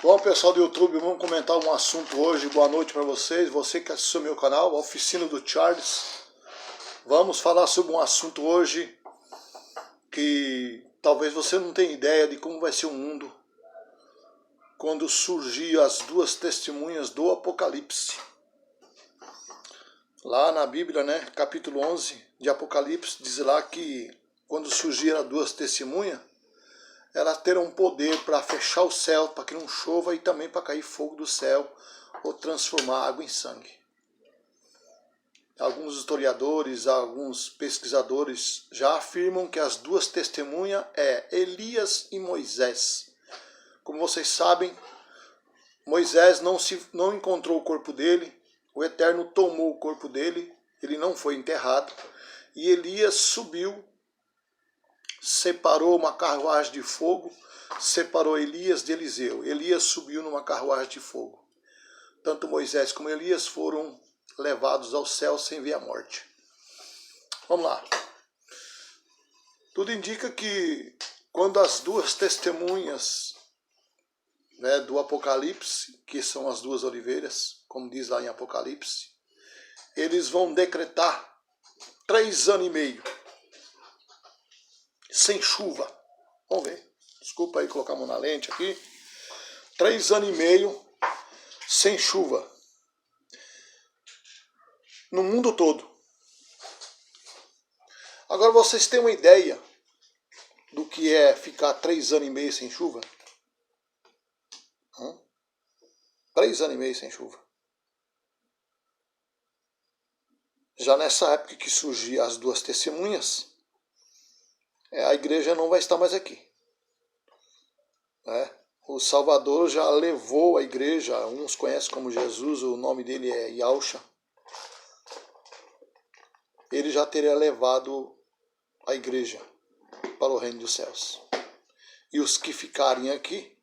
Bom, pessoal do YouTube, vamos comentar um assunto hoje. Boa noite para vocês, você que assistiu meu canal, a Oficina do Charles. Vamos falar sobre um assunto hoje que talvez você não tenha ideia de como vai ser o mundo quando surgir as duas testemunhas do Apocalipse. Lá na Bíblia, né, capítulo 11 de Apocalipse, diz lá que quando surgir as duas testemunhas, elas terão poder para fechar o céu, para que não chova, e também para cair fogo do céu ou transformar água em sangue. Alguns historiadores, alguns pesquisadores já afirmam que as duas testemunhas é Elias e Moisés. Como vocês sabem, Moisés não encontrou o corpo dele, o Eterno tomou o corpo dele, ele não foi enterrado, e Elias subiu, separou uma carruagem de fogo, separou Elias de Eliseu. Elias subiu numa carruagem de fogo. Tanto Moisés como Elias foram levados ao céu sem ver a morte. Vamos lá. Tudo indica que quando as duas testemunhas, né, do Apocalipse, que são as duas oliveiras, como diz lá em Apocalipse, eles vão decretar 3 anos e meio sem chuva. Vamos ver. Desculpa aí colocar a mão na lente aqui. 3 anos e meio sem chuva. No mundo todo. Agora vocês têm uma ideia do que é ficar 3 anos e meio sem chuva? 3 anos e meio sem chuva. Já nessa época que surgiam as duas testemunhas, a igreja não vai estar mais aqui. O Salvador já levou a igreja, uns conhecem como Jesus, o nome dele é Yahusha. Ele já teria levado a igreja para o reino dos céus. E os que ficarem aqui,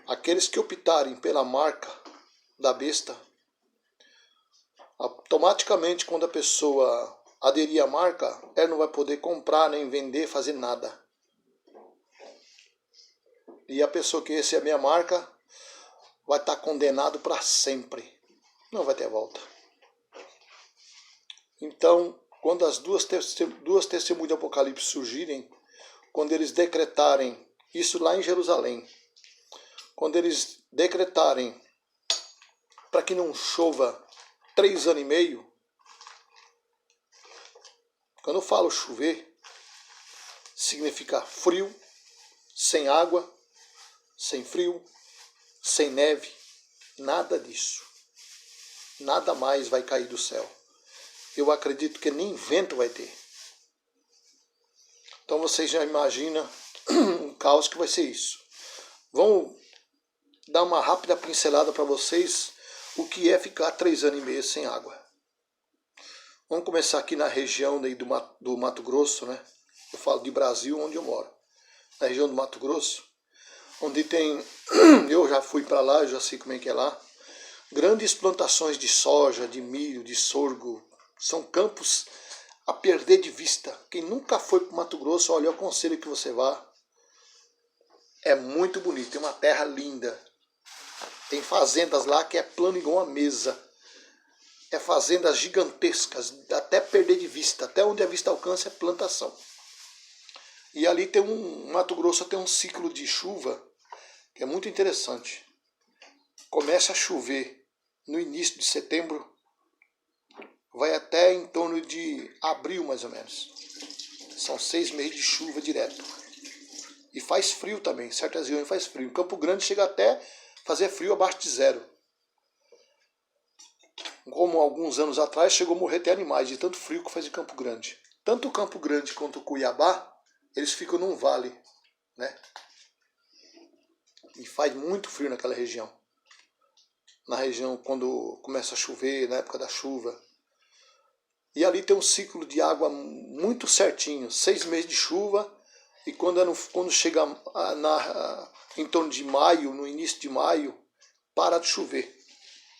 aqueles que optarem pela marca da besta, automaticamente quando a pessoa aderir à marca, ela não vai poder comprar, nem vender, fazer nada. E a pessoa que receber a marca vai estar condenado para sempre. Não vai ter volta. Então, quando as duas testemunhas do Apocalipse surgirem, quando eles decretarem, isso lá em Jerusalém, quando eles decretarem para que não chova 3 anos e meio, quando eu falo chover, significa frio, sem água, sem frio, sem neve, nada disso. Nada mais vai cair do céu. Eu acredito que nem vento vai ter. Então vocês já imaginam um caos que vai ser isso. Vamos dar uma rápida pincelada para vocês o que é ficar 3 anos e meio sem água. Vamos começar aqui na região daí do Mato Grosso, né? Eu falo de Brasil, onde eu moro. Na região do Mato Grosso, onde tem, eu já fui para lá, eu já sei como é que é lá, grandes plantações de soja, de milho, de sorgo. São campos a perder de vista. Quem nunca foi para o Mato Grosso, olha, eu aconselho que você vá. É muito bonito, tem uma terra linda. Tem fazendas lá que é plano igual uma mesa. É fazendas gigantescas, até perder de vista. Até onde a vista alcança é plantação. E ali tem Mato Grosso tem um ciclo de chuva que é muito interessante. Começa a chover no início de setembro, vai até em torno de abril, mais ou menos. São 6 meses de chuva direto. E faz frio também, certas regiões faz frio. Em Campo Grande chega até fazer frio abaixo de 0. Como alguns anos atrás chegou a morrer até animais de tanto frio que faz em Campo Grande. Tanto Campo Grande quanto Cuiabá, eles ficam num vale, né? E faz muito frio naquela região. Na região quando começa a chover, na época da chuva. E ali tem um ciclo de água muito certinho, 6 meses de chuva, e quando chega em torno de maio, no início de maio, para de chover.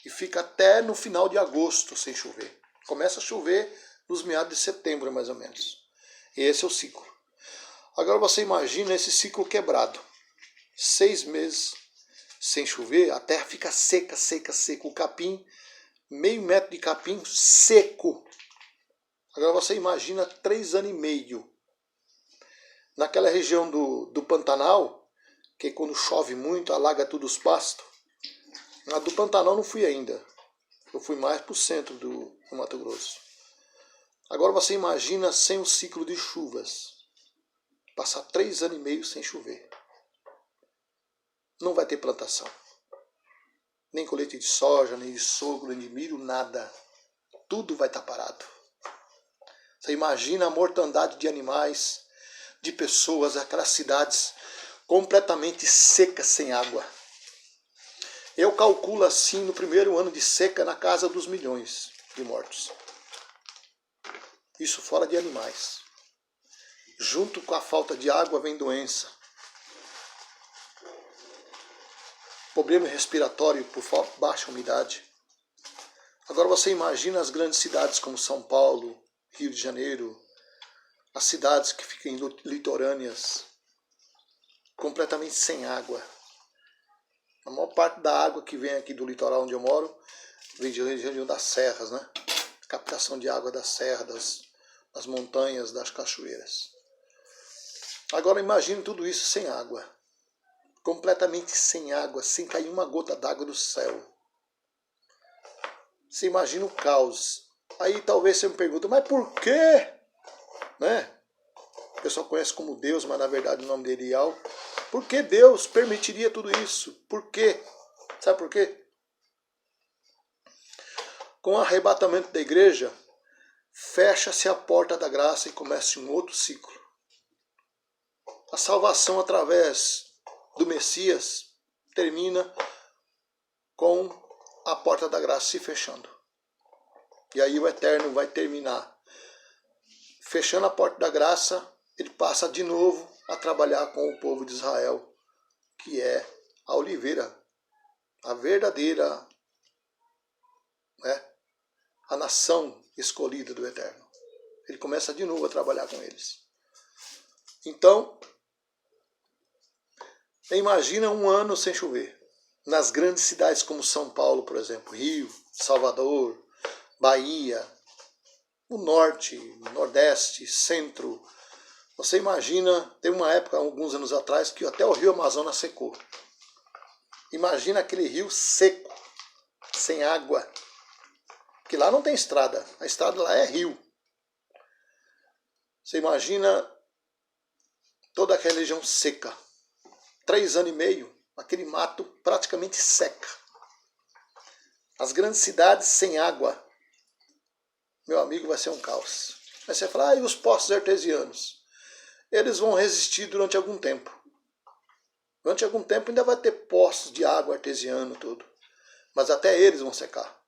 E fica até no final de agosto sem chover. Começa a chover nos meados de setembro, mais ou menos. E esse é o ciclo. Agora você imagina esse ciclo quebrado. 6 meses sem chover, a terra fica seca, seca, seca. O capim, meio metro de capim seco. Agora você imagina 3 anos e meio. Naquela região do Pantanal, que quando chove muito, alaga tudo os pastos. Na do Pantanal não fui ainda. Eu fui mais para o centro do Mato Grosso. Agora você imagina sem o ciclo de chuvas. Passar 3 anos e meio sem chover. Não vai ter plantação. Nem colheita de soja, nem de sorgo, nem de milho, nada. Tudo vai estar parado. Você imagina a mortandade de animais, de pessoas, aquelas cidades completamente secas, sem água. Eu calculo assim, no primeiro ano de seca, na casa dos milhões de mortos. Isso fora de animais. Junto com a falta de água vem doença. Problema respiratório por baixa umidade. Agora você imagina as grandes cidades como São Paulo, Rio de Janeiro, as cidades que ficam litorâneas, completamente sem água. A maior parte da água que vem aqui do litoral onde eu moro vem de região das serras, né? Captação de água das serras, das montanhas, das cachoeiras. Agora imagine tudo isso sem água. Completamente sem água, sem cair uma gota d'água do céu. Você imagina o caos. Aí talvez você me pergunte, mas por quê? Né? O pessoal conhece como Deus, mas na verdade o nome dele é Ial. Por que Deus permitiria tudo isso? Por quê? Sabe por quê? Com o arrebatamento da igreja, fecha-se a porta da graça e começa um outro ciclo. A salvação através do Messias termina com a porta da graça se fechando. E aí o Eterno vai terminar. Fechando a porta da graça, ele passa de novo a trabalhar com o povo de Israel, que é a oliveira, a verdadeira, né, a nação escolhida do Eterno. Ele começa de novo a trabalhar com eles. Então, imagina um ano sem chover. Nas grandes cidades como São Paulo, por exemplo, Rio, Salvador, Bahia, o norte, nordeste, centro. Você imagina, tem uma época, alguns anos atrás, que até o rio Amazonas secou. Imagina aquele rio seco, sem água. Porque lá não tem estrada, a estrada lá é rio. Você imagina toda aquela região seca. 3 anos e meio, aquele mato praticamente seca. As grandes cidades sem água. Meu amigo, vai ser um caos. Aí você fala, e os poços artesianos? Eles vão resistir durante algum tempo. Durante algum tempo ainda vai ter poços de água artesiano, tudo. Mas até eles vão secar.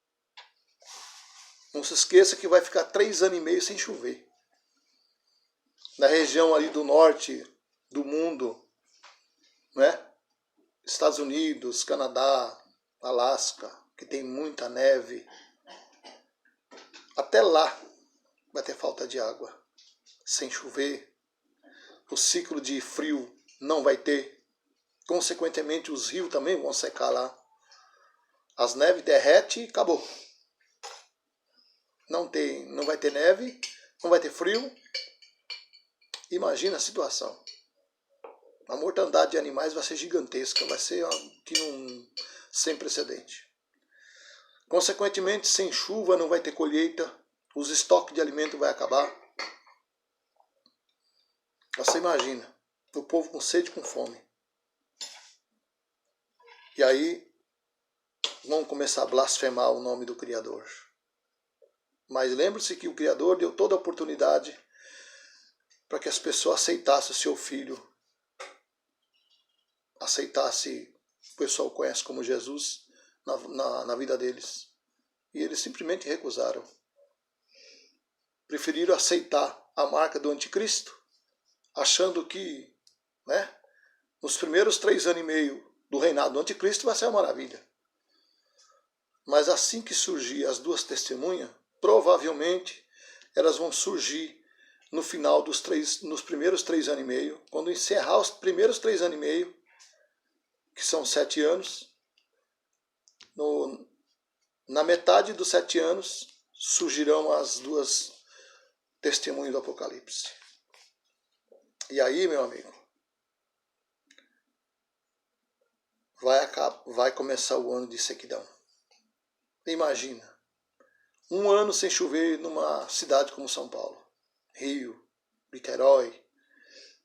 Não se esqueça que vai ficar 3 anos e meio sem chover. Na região ali do norte do mundo, né? Estados Unidos, Canadá, Alasca, que tem muita neve. Até lá vai ter falta de água. Sem chover. O ciclo de frio não vai ter. Consequentemente, os rios também vão secar lá. As neves derretem e acabou. Não vai ter neve, não vai ter frio. Imagina a situação. A mortandade de animais vai ser gigantesca, vai ser sem precedente. Consequentemente, sem chuva não vai ter colheita, os estoques de alimento vão acabar. Você imagina, o povo com sede e com fome. E aí vão começar a blasfemar o nome do Criador. Mas lembre-se que o Criador deu toda a oportunidade para que as pessoas aceitassem o seu filho, aceitassem, o pessoal conhece como Jesus, na vida deles. E eles simplesmente recusaram. Preferiram aceitar a marca do anticristo, achando que, né, nos primeiros 3 anos e meio do reinado do anticristo vai ser uma maravilha. Mas assim que surgir as 2 testemunhas, provavelmente elas vão surgir no final nos primeiros 3 anos e meio, quando encerrar os primeiros 3 anos e meio, que são 7 anos. Na metade dos 7 anos surgirão as duas testemunhas do Apocalipse. E aí, meu amigo, vai começar o ano de sequidão. Imagina, um ano sem chover numa cidade como São Paulo, Rio, Niterói,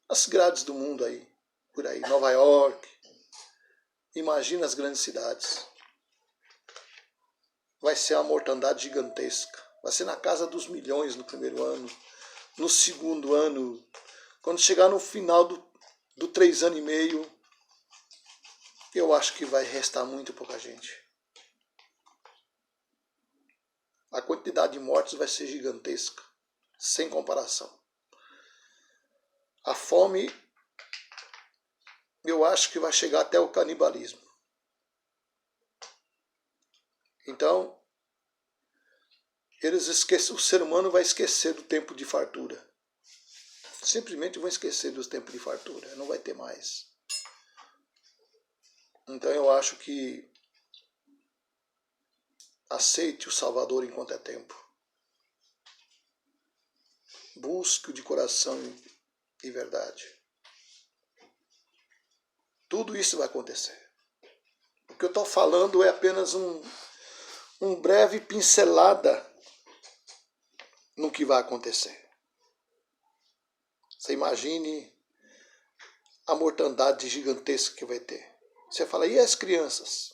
as cidades do mundo aí, por aí, Nova York. Imagina as grandes cidades. Vai ser uma mortandade gigantesca. Vai ser na casa dos milhões no primeiro ano. No segundo ano, quando chegar no final do 3 anos e meio, eu acho que vai restar muito pouca gente. A quantidade de mortes vai ser gigantesca, sem comparação. A fome, eu acho que vai chegar até o canibalismo. Então, o ser humano vai esquecer do tempo de fartura. Simplesmente vão esquecer dos tempos de fartura, não vai ter mais. Então eu acho que aceite o Salvador enquanto é tempo. Busque-o de coração e verdade. Tudo isso vai acontecer. O que eu estou falando é apenas um breve pincelada no que vai acontecer. Você imagine a mortandade gigantesca que vai ter. Você fala, e as crianças?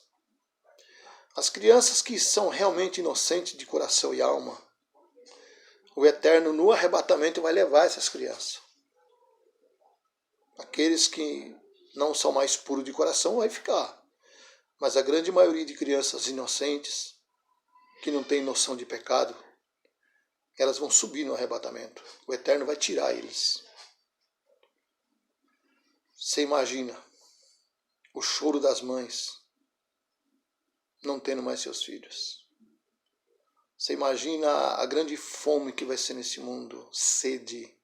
As crianças que são realmente inocentes de coração e alma, o Eterno no arrebatamento vai levar essas crianças. Aqueles que não são mais puros de coração vai ficar. Mas a grande maioria de crianças inocentes, que não têm noção de pecado, elas vão subir no arrebatamento. O Eterno vai tirar eles. Você imagina o choro das mães não tendo mais seus filhos. Você imagina a grande fome que vai ser nesse mundo, sede.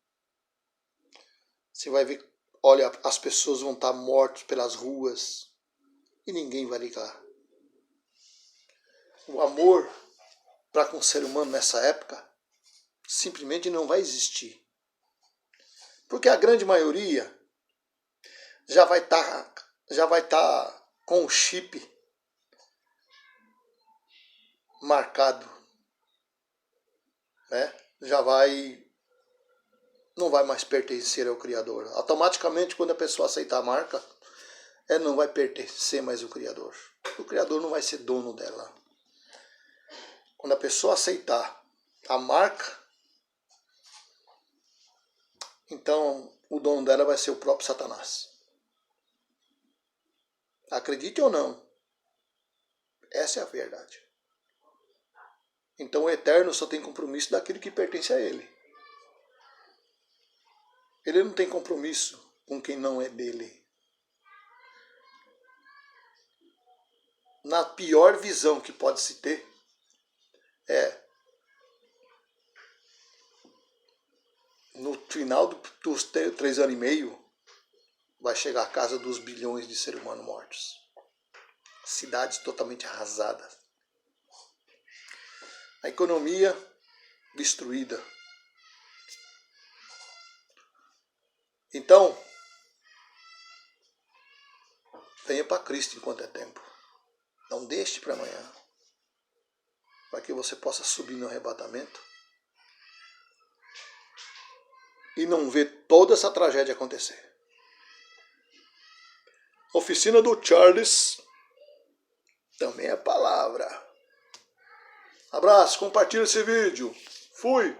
Você vai ver, olha, as pessoas vão estar mortas pelas ruas e ninguém vai ligar. O amor para com o ser humano nessa época simplesmente não vai existir. Porque a grande maioria já vai estar com o chip marcado, né? Não vai mais pertencer ao Criador. Automaticamente, quando a pessoa aceitar a marca, ela não vai pertencer mais ao Criador. O Criador não vai ser dono dela. Quando a pessoa aceitar a marca, então o dono dela vai ser o próprio Satanás. Acredite ou não, essa é a verdade. Então o Eterno só tem compromisso daquilo que pertence a Ele. Ele não tem compromisso com quem não é dele. Na pior visão que pode se ter, no final dos 3 anos e meio, vai chegar a casa dos bilhões de seres humanos mortos. Cidades totalmente arrasadas. A economia destruída. Então, venha para Cristo enquanto é tempo. Não deixe para amanhã. Para que você possa subir no arrebatamento e não ver toda essa tragédia acontecer. Oficina do Charles também é palavra. Abraço, compartilha esse vídeo. Fui!